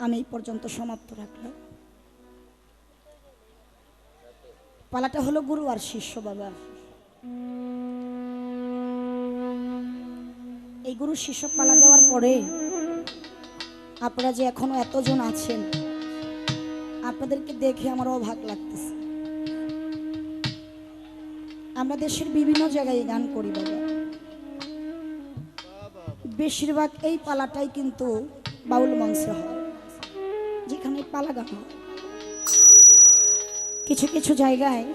আমি এই পর্যন্ত সমাপ্ত রাখলাম। পালাটা হলো গুরু আর শিষ্য। বাবা, এই গুরু শিষ্য পালা দেওয়ার পরে আপনারা যে এখনো এতজন আছেন, আপনাদেরকে দেখে আমার অবাক লাগতেছে। আমরা দেশের বিভিন্ন জায়গায় গান করি বাবা, বেশিরভাগ এই পালাটাই কিন্তু বাউল মঞ্চে হয়, যেখানে পালা গান হয়। কিছু কিছু জায়গায়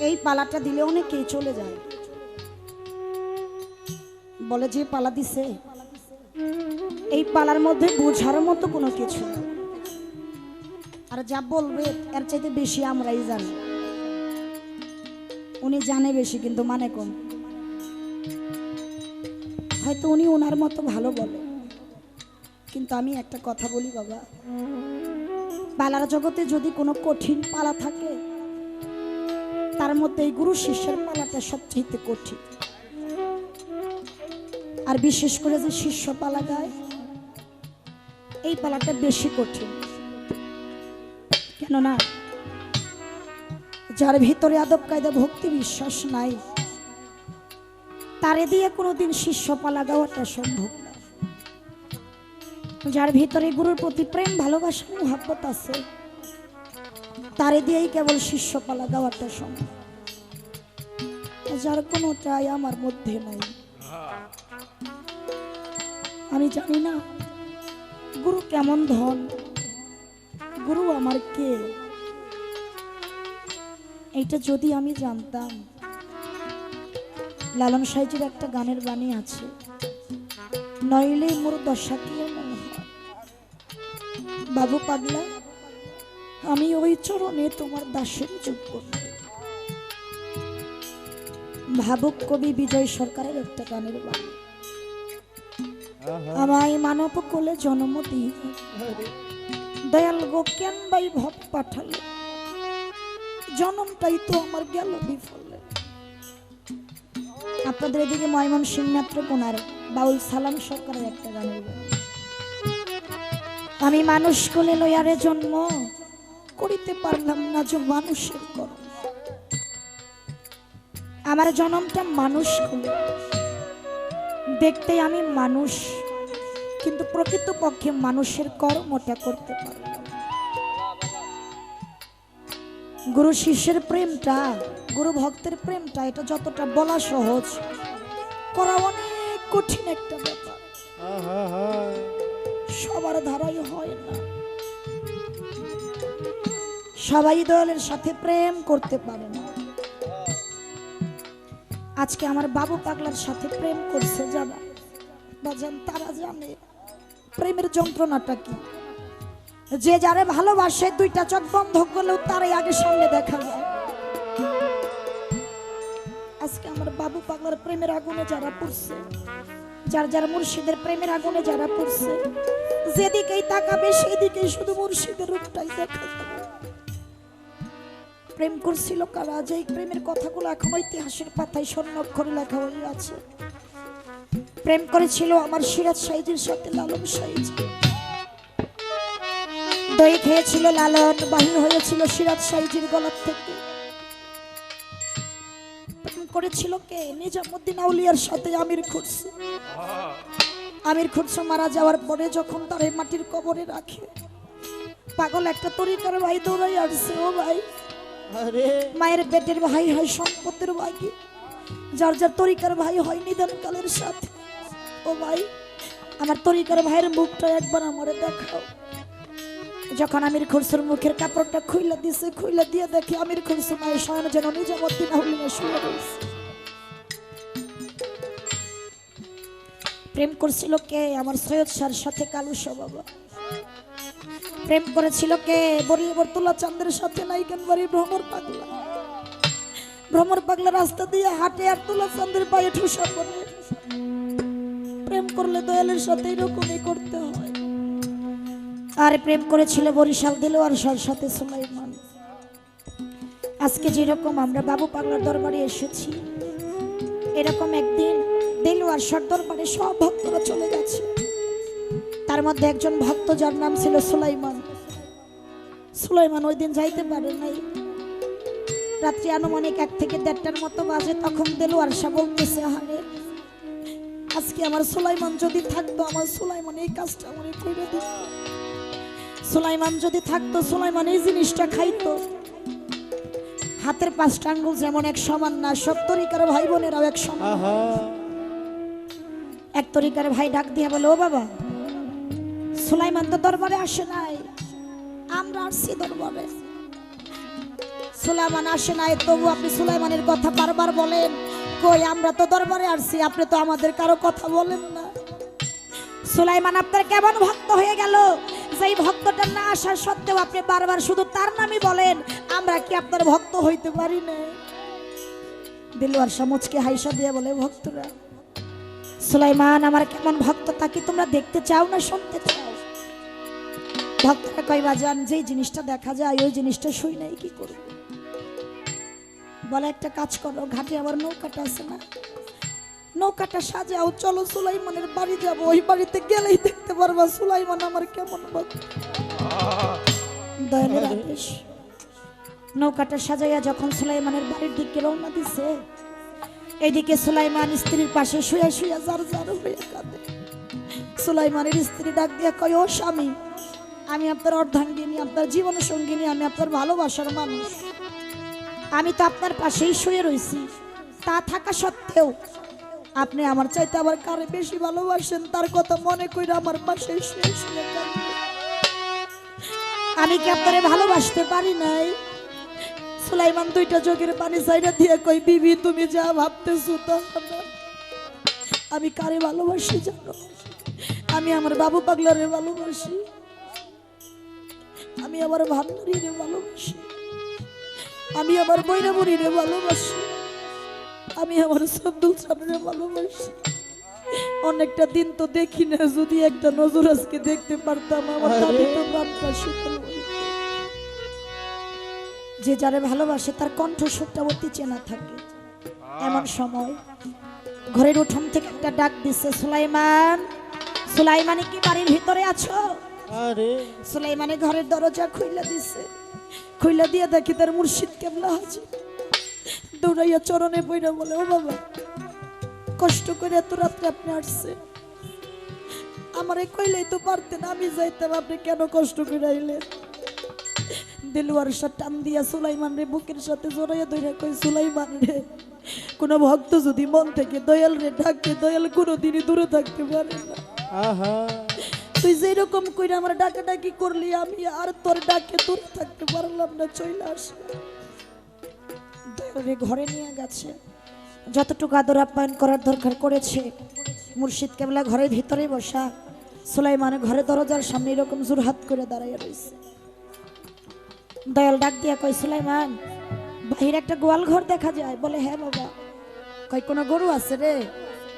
এই পালাটা দিলে অনেকেই চলে যায়, বলে যে পালা দিছে। এই পালার মধ্যে বোঝার মতো কোনো কিছু নেই, আর যা বলবে এর চাইতে বেশি আমরাই জানি। উনি জানে বেশি কিন্তু মানে কম। হয়তো উনি ওনার মতো ভালো বলে, কিন্তু আমি একটা কথা বলি বাবা, পালার জগতে যদি কোনো কঠিন পালা থাকে, তার মধ্যে এই গুরু শিষ্যের পালাটা সবচেয়ে কঠিন। আর বিশেষ করে যে শিষ্য পালা গায়, এই পালাটা বেশি কঠিন। কেননা যার ভিতরে আদব কায়দা ভক্তি বিশ্বাস নাই, তারে দিয়ে কোনোদিন শিষ্য পালা গাওয়াটা সম্ভব না। যার ভিতরে গুরুর প্রতি প্রেম ভালোবাসা মহব্বত আছে, তারে দিয়েই কেবল শিষ্য পালা গাওয়াটা সম্ভব। যার কোনোটাই আমার মধ্যে নাই। আমি জানি না গুরু কেমন ধন, গুরু আমার কে, এইটা যদি আমি জানতাম। লালন সাইজির একটা গানের বাণী আছে, নইলে মোর দশা কি মনে হয়। বাবু পাগলা, আমি ওই চরণে তোমার দাসের যোগ্য। ভাবুক কবি বিজয় সরকারের একটা গানের বাণী, আমায় মানব কোলে জন্ম দিয়ে দয়াল গো কেন বাই ভব পাঠালে, জন্মটাই তো আমার গেল বিফলে। আপনাদের এদিকে ময়মনসিংহ নেত্রকোনার বাউল সালাম সরকারের একটা গানের বাণী, আমি মানুষ কোলে লয়ারে জন্ম করিতে পারলাম না যে মানুষের কর্ম। আমার জন্মটা মানুষ কোলে, দেখতে আমি মানুষ, কিন্তু প্রকৃতপক্ষে মানুষের কর্মটা করতে পারলাম। গুরু শিষ্যের প্রেমটা, গুরু ভক্তের প্রেমটা, এটা যতটা বলা সহজ, করা অনেক কঠিন একটা ব্যাপার। সবার ধারাই হয় না, সবাই দয়ালের সাথে প্রেম করতে পারে না। আজকে আমার বাবু পাগলার সাথে প্রেম করছে যারা বাজান, তারা জানে প্রেমের যন্ত্রণাটা কি। যে যারে ভালোবাসে দুইটা চোখ বন্ধ করলেও তারাই আগে সামনে দেখা যায়। আজকে আমার বাবু পাগলার প্রেমের আগুনে যারা পড়ছে, যার যার মুর্শিদের প্রেমের আগুনে যারা পড়ছে, যেদিকেই তাকাবে সেদিকেই শুধু মুর্শিদের রূপটাই দেখা যাবে। প্রেম করছিল কারা, যে প্রেমের কথাগুলো এখন ইতিহাসের পাতায় স্বর্ণাক্ষরে লেখা হয়ে আছে। প্রেম করেছিল আমার সিরাজ সাইজির সাথে লালন সাইজি, দই খেয়েছিল লালন, বাহির হয়েছিল সিরাজ সাইজির গলার থেকে। প্রেম করেছিল কে, নিজামুদ্দিন আউলিয়ার সাথে আমির খুরশি। আমির খুরশি মারা যাওয়ার পরে যখন তার মাটির কবরে রাখে, পাগল একটা তরিকার ভাই দৌড়াই আসছে, ও ভাই মায়ের পেটের ভাই হয় সম্পদের ভাগী, যার যার তরিকার ভাই হয় নিধন কালের সাথে। ও ভাই, আমার তরিকার ভাইয়ের মুখটা একবার আমারে দেখাও। যখন আমির খুরশির মুখের কাপড়টা খুইলা দিছে, খুইলা দিয়ে দেখি আমির খুরশি মায়ের শয়ন যেন নিজামুদ্দিন আউলিয়া শুয়ে রয়েছে। প্রেম করছিল কে, আমার সৈয়দ শাহর সাথে কালুসা বাবা। প্রেম করেছিল কে, বরিবর তুলা চাঁদের সাথে নাইকেন বাড়ি ভ্রমর পাগলা। ভ্রমর পাগলা রাস্তা দিয়ে হাঁটে আর তুলা চাঁদের পায়ে ঠুসা করে। প্রেম করলে দয়ালের সাথে এরকমই করতে হয়। আর প্রেম করেছিল বরিশাল দিলওয়ার শাহর সাথে সুলাইমান। আজকে যেরকম আমরা বাবু পাগলার দরবারে এসেছি, এরকম একদিন দিলওয়ার শাহর দরবারে সব ভক্তরা চলে গেছে। তার মধ্যে একজন ভক্ত যার নাম ছিল সুলাইমান। সুলাইমান ওই দিন যাইতে পারে নাই। রাত্রি আনুমানিক 1 থেকে 1:30টার মতো বাজে। তখন দেলোয়ার শাহ বলতেছে, আরে আজকে আমার সুলাইমান যদি থাকতো, আমার সুলাইমান এই কাজটা মনে করে দিত। সুলাইমান যদি থাকতো, সুলাইমান এই জিনিসটা খাইতো। হাতের 5টা আঙ্গুল যেমন এক সমান না, সব তরিকার ভাই বোনেরাও এক সমান। এক তরিকার ভাই ডাক দিয়ে বলে, ও বাবা, সুলাইমান তো দরবারে আসে নাই, আমরা আসছি দরবারে। সুলাইমান আসে নাই, তবু আপনি সুলাইমানের কথা বারবার বলেন। কই, আমরা তো দরবারে আসছি, আপনি তো আমাদের কারো কথা বলেন না। সুলাইমান আপনার কেমন ভক্ত হয়ে গেল, যেই ভক্তটা না আসার সত্ত্বেও আপনি বারবার শুধু তার নামই বলেন। আমরা কি আপনার ভক্ত হইতে পারি না? দেলোয়ার শাহ মুচকে হাইসা দিয়ে বলে, ভক্তরা, সুলাইমান আমার কেমন ভক্ত তা কি তোমরা দেখতে চাও না শুনতে চাও? ভক্তরা কয়, বাজান, যেই জিনিসটা দেখা যায় ওই জিনিসটা শুই নাই কি করব? বলে, একটা কাজ করো, ঘাটে আবার নৌকাটা আছে না, নৌকাটা সাজাও, চলো সুলাইমানের বাড়ি যাবো। ওই বাড়িতে গেলেই দেখতে পারবা সুলাইমান আমার কেমন ভক্ত। দয়ালের আদেশ। নৌকাটা সাজাইয়া যখন সুলাইমানের বাড়ির দিকে রওনা দিছে, এইদিকে সুলাইমান স্ত্রীর পাশে শুয়ে শুয়ে জার জার হয়ে কাঁদে। সুলাইমানের স্ত্রী ডাক দিয়া কয়, ও স্বামী, আমি আপনার অর্ধাঙ্গিনী, আপনার জীবন সঙ্গিনী, আমি আপনার ভালোবাসার মানুষ। আমি তো আপনার পাশেই শুয়ে রয়েছি, তা থাকা সত্ত্বেও আপনি আমার চাইতে আবার কারে বেশি ভালোবাসেন তার কথা মনে কইরা আমার পাশে শুয়ে শুয়ে কাঁদেন। আমি কি আপনারে ভালোবাসতে পারি নাই? সুলাইমান 2টা চোখের পানি ছাইড়া দিয়ে কই, বিবি, তুমি যা ভাবতেছো তা না। আমি কারে ভালোবাসি জানো? আমি আমার বাবু পাগলারে ভালোবাসি, আমি আমার ভান্ডারিরে ভালোবাসি, আমি আমার বৈরাবুরিরে ভালোবাসি, আমি আমার আব্দুল সামনে ভালোবাসি। অনেকটা দিন তো দেখি না, যদি একটা নজর আজকে দেখতে পারতাম আমার দাদি তো প্রাণটা শীতল হয়ে। যে যারে ভালোবাসে তার কণ্ঠস্বরটা অতি চেনা থাকে। এমন সময় ঘরের উঠোন থেকে একটা ডাক দিচ্ছে, সুলাইমান, সুলাইমানে কি বাড়ির ভিতরে আছো? আরে সুলাইমানে ঘরের দরজা খুইলা দিছে। খুইলা দিয়ে দেখি তার মুর্শিদ কেবলা হাজির। দৌড়াইয়া চরণে পইরা বলে, ও বাবা, কষ্ট করে এত রাত্রে আপনি আসছে, আমারে কইলেই তো পারতেন, আমি যাইতাম, আপনি কেন কষ্ট করে আইলেন? দেলোয়ার শাহ টান দিয়া সুলাইমান রে বুকের সাথে জড়াইয়া ধইরা কই, সুলাইমান রে, কোন ভক্ত যদি মন থেকে দয়াল রে ডাকে, দয়াল কোনোদিনই দূরে থাকতে পারে না। আহা, তুই যেরকম কইরা আমার ডাকাডাকি করলি, আমি আর তোর ডাকে দূরে থাকতে পারলাম না, চলে আসি। দয়াল রে ঘরে নিয়ে গেছে, যতটুকু আদর আপ্যায়ন করার দরকার করেছে। মুর্শিদ কেবলা ঘরের ভিতরে বসা, সুলাইমান ঘরে দরজার সামনে এরকম জোরহাত করে দাঁড়াইয়া রয়েছে। দয়াল ডাক দিয়া কয়, সুলাইমান, বাহিরে একটা গোয়াল ঘর দেখা যায়। বলে, হ্যাঁ বাবা। কয়, কোনো গরু আছে রে?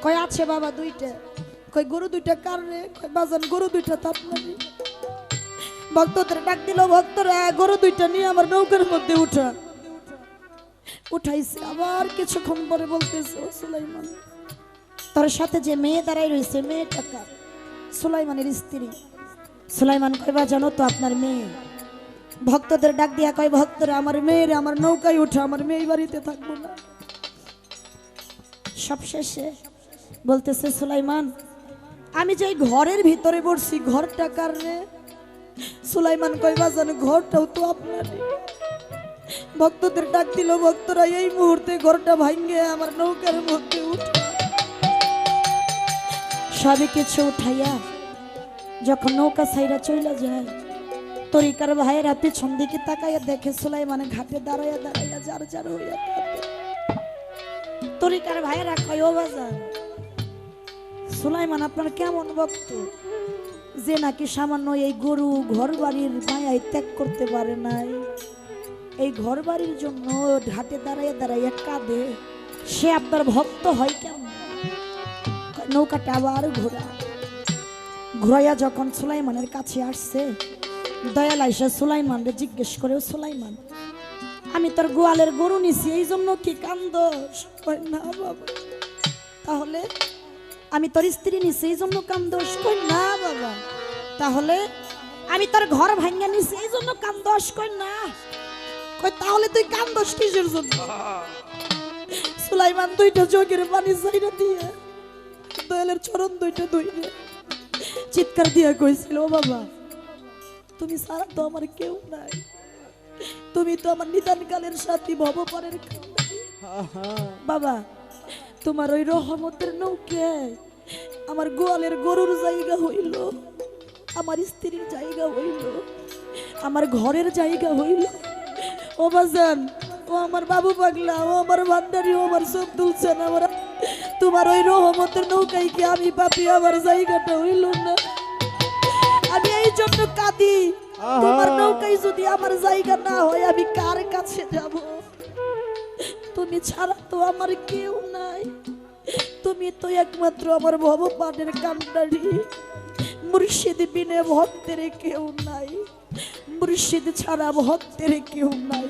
কয়, আছে বাবা, 2টা। কয়, গরু 2টা কার রে? কয়, বাজান, গরু 2টা তো আপনারই। ভক্তদের ডাক দিল, ভক্তরা গরু 2টা নিয়ে আমার নৌকার মধ্যে উঠা। উঠাইছে, আবার কিছুক্ষণ পরে বলতেছে, ও সুলাইমান, তোর সাথে যে মেয়ে দাঁড়াই রয়েছে, মেয়েটা কার? সুলাইমানের স্ত্রী। সুলাইমান কয়, বা জানো তো আপনার মেয়ে? ভক্তদের ডাক দিয়া কয়, ভক্তরা আমার মেয়েরে আমার নৌকায় উঠা, আমার মেয়ে বাড়িতে থাকবো না। সব শেষে বলতেছে, সুলাইমান, আমি যে ঘরের ভিতরে বসছি, ঘরটা কার রে? সুলাইমান কয়, বাজান, ঘরটাও তো আপনারই। ভক্তদের ডাক দিল, ভক্তরা এই মুহূর্তে ঘরটা ভাঙ্গে আমার নৌকার মধ্যে উঠে সবই কিছু উঠাইয়া যখন নৌকা ছাইরা চইলা যায়, তরিকার ভাইয়েরা পিছন দিকে তাকাইয়া দেখে সুলাইমান ঘাটে দাঁড়াইয়া দাঁড়াইয়া যার যার হইয়া কাঁদে। তরিকার ভাইয়েরা কয়, ও বাজান, সুলাইমান আপনার কেমন ভক্ত যে নাকি সামান্য এই গরু ঘর বাড়ির মায়ায় ত্যাগ করতে পারে নাই, এই ঘর বাড়ির জন্য ঘাটে দাঁড়াইয়া দাঁড়াইয়া কাঁদে, সে আপনার ভক্ত হয় কেমন? নৌকাটা আবার ঘুরাইয়া যখন সুলাইমানের কাছে আসছে, দয়াল আইসা সুলাইমানরে জিজ্ঞেস করে, সুলাইমান, আমি তোর গোয়ালের গরু নিছি, এই জন্য কি কান্দস? কই, না বাবা। তাহলে আমি তোর স্ত্রী নিছি, এই জন্য কান্দস? কই, না বাবা, তাহলে আমি তোর ঘর ভাঙিয়ে নিছি এই জন্য কান্দস কই না, কই তাহলে তুই কান্দস কিসের জন্য? সুলাইমান দুইটা চোখের পানি ছাইরা দিয়ে দয়ালের চরণ দুইটা ধুইরে চিৎকার দিয়া কইছিল, ও বাবা তুমি ছাড়া তো আমার কেউ নাই, তুমি তো আমার নিদানকালের সাথী ভবপারের কান্দারি। বাবা তোমার ওই রহমতের নৌকায় আমার গোয়ালের গরুর জায়গা হইল, আমার স্ত্রীর জায়গা হইল, আমার ঘরের জায়গা হইল। ও বাজান, ও আমার বাবু পাগলা, ও আমার ভান্ডারি, ও আমার সব তুলছেন, আমার তোমার ওই রহমতের নৌকায় কি আমি পাপি, আমার জায়গাটা হইল না। আমি এই জন্য কাঁদি, তোমার নৌকায় যদি আমার জায়গা না হয় আমি কার কাছে যাব? তুমি ছাড়া তো আমার কেউ নাই, তুমি তো একমাত্র আমার ভবপানের কান্ডারি। মুর্শিদ বিনে ভক্তের কেউ নাই, মুর্শিদ ছাড়া ভক্তের কেউ নাই।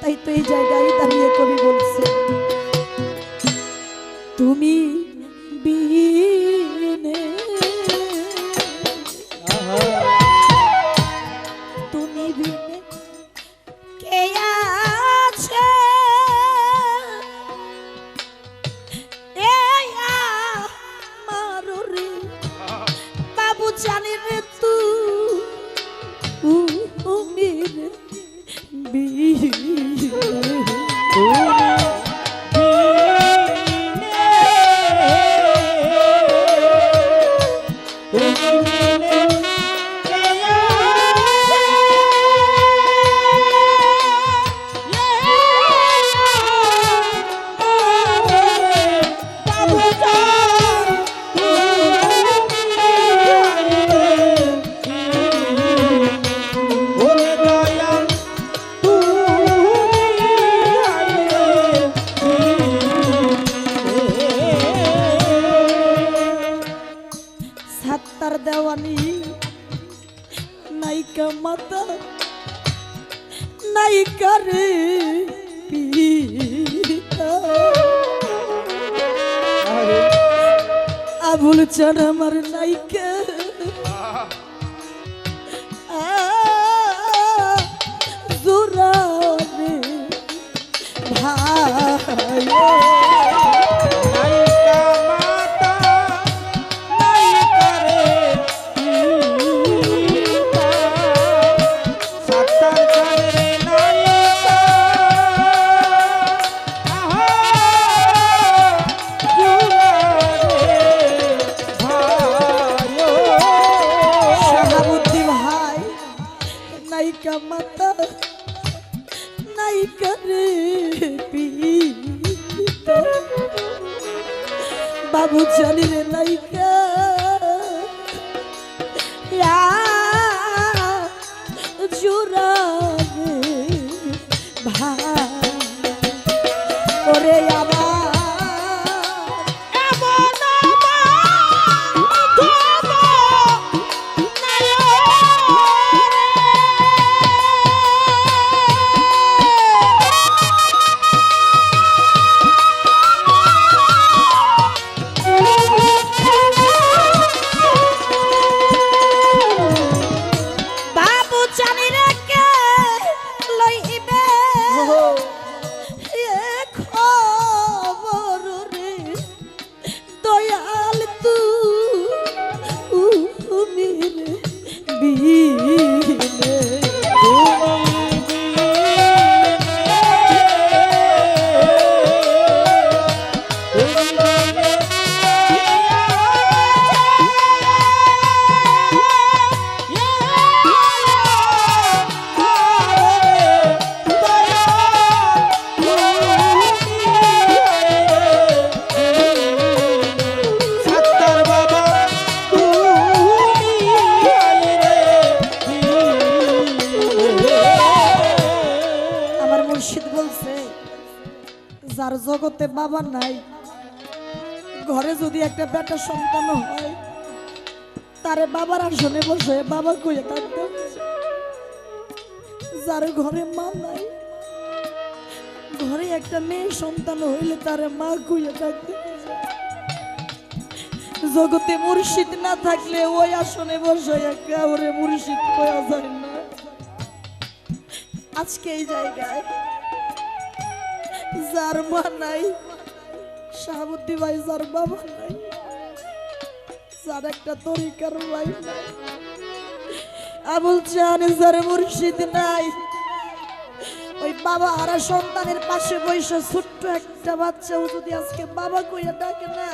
তাই তো এই জায়গায় দাঁড়িয়ে কবি বলছে, তুমি বিনে তুমি বিনে কে আছে মারুরি বাবু জানি রে তুমি দেওয়ানি নাইকা মাতা নাইকা রে পিতা আবুল চান আমার নাইকা জোরা রে ভাই নাইকা মাতা নাইকা রে পিতা বাবু জানি রে নাইকা জোরা রে ভাই ওরে আমার যার জগতে বাবা নাই, ঘরে যদি একটা বেটা সন্তান হয় তারে বাবার আসনে বসে বাবা কইয়া থাকতো। যার ঘরে মা নাই, ঘরে একটা মেয়ে সন্তান হইলে তারে মা কইয়া থাকতো। জগতে মুর্শিদ না থাকলে ওই আসনে বসে একেবারে মুর্শিদ কয়া যায় না। আজকে এই জায়গায় যার মা নাই, শাহাবুদ্দি ভাই যার বাবা নাই, যার একটা তরিকার ভাই নাই, আবুল চান যার মুর্শিদ নাই, ওই বাবা হারা সন্তানের পাশে বসে ছোট্ট একটা বাচ্চাও যদি আজকে বাবা কইয়া ডাকে না,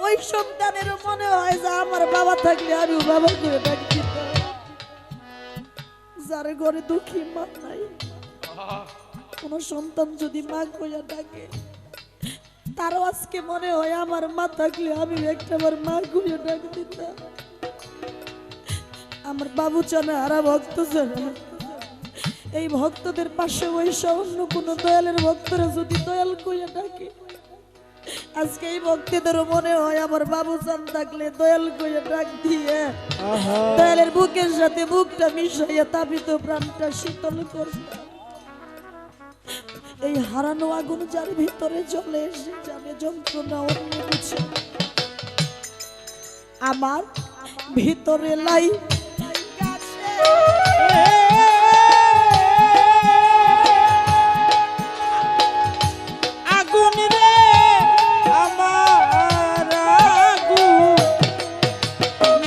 ওই সন্তানের মনে হয় যে আমার বাবা থাকলে আমিও বাবা করে ডাকি। যার ঘরে দুঃখী মা নাই, কোন সন্তান যদি মা কইয়া ডাকে, তারও আজকে মনে হয় আমার মা থাকলে আমি একটাবার মা কইয়া ডাক দিতাম। আমার বাবু চানা হারা ভক্ত জানা, এই ভক্তদের পাশে বৈশা অন্য কোন দয়ালের ভক্তরা যদি দয়াল কইয়া ডাকে, আজকে এই ভক্তদেরও মনে হয় আমার বাবু চান থাকলে দয়াল কইয়া ডাক দিয়ে দয়ালের বুকের সাথে বুকটা মিশাইয়া তাপিত প্রাণটা শীতল করতাম। এই হারানো আগুন যার ভিতরে জ্বলে এসে জানে যন্ত্রণা অন্য কিছু। আমার ভিতরে লাই আগুন রে আমার আগুন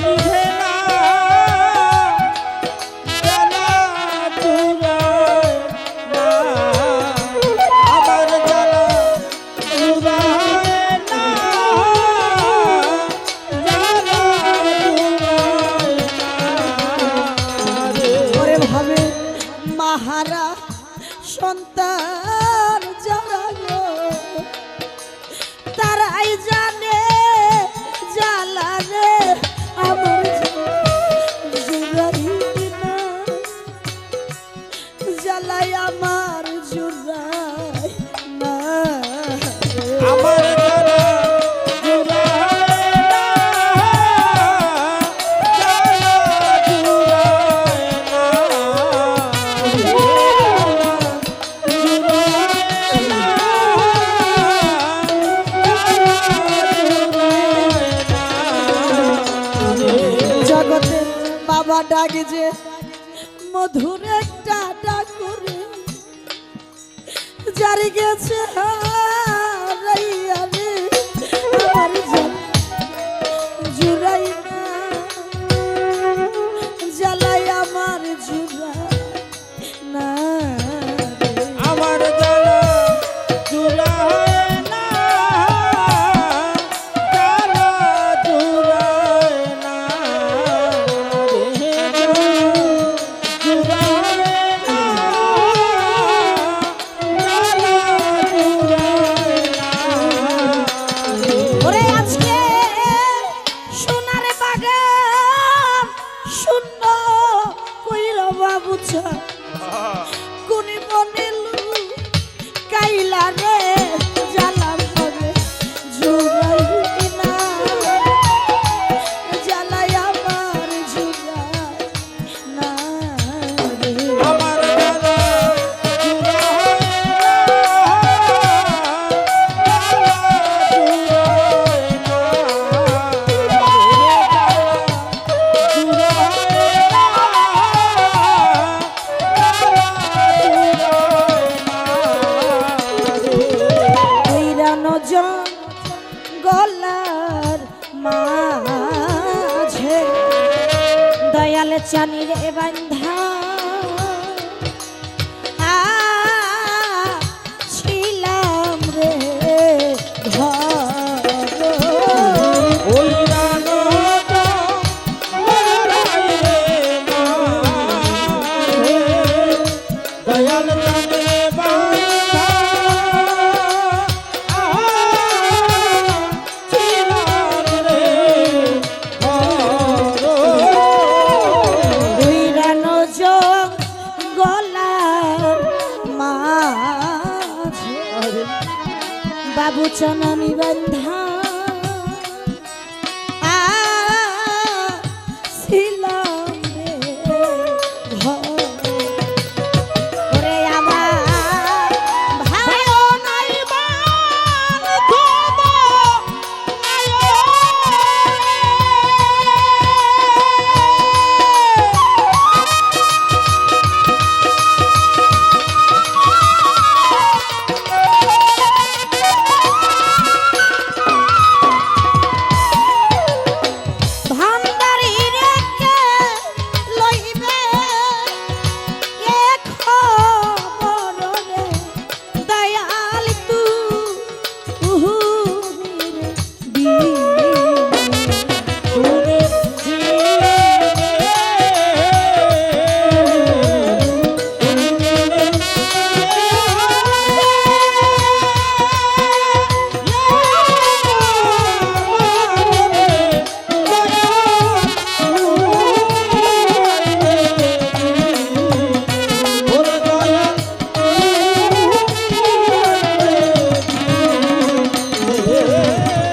নিভে না, জ্বালা পুরায় না, আমার জ্বালা পুরায় না, জ্বালা পুরায় না রে। ওরে ভাবে মাহারা সন্তান যারা গো, তারাই জানে জ্বালা রে আমার জুড়াই না, জ্বালাই আমার জুড়াই না রে। আমার জ্বালা পুরায় না, জ্বালা পুরায় না, জগতে বাবা ডাকে যে মধুর একটা ডাক করে, জারি গেছে হারাইয়া রে আমার জুড়াই না, জ্বালাই আমার জুড়াই না রে। আমার জ্বালা পুরায় না, জ্বালা পুরায় না রে, পুরায় না, জ্বালা পুরায় না রে। ওরে আজকে সোনার বাগান শূন্য কইরা বাবুছা কোনি বনিলু কাইলা রে জ্বালা ভাবে জুড়াই না, জ্বালাই আমার জুড়াই না রে। আমার জ্বালা পুরায় না, পুরানো জঙ্গলার মাঝে দয়াল চানির বান্ধা ছিলাম রে ঘর। ওই রানো তো লড়াই রে মা, দয়াল জানে বান্ধা ছিলাম রে ঘর। পুরানো জঙ্গলার মাঝে বাবু চানামি বান্ধা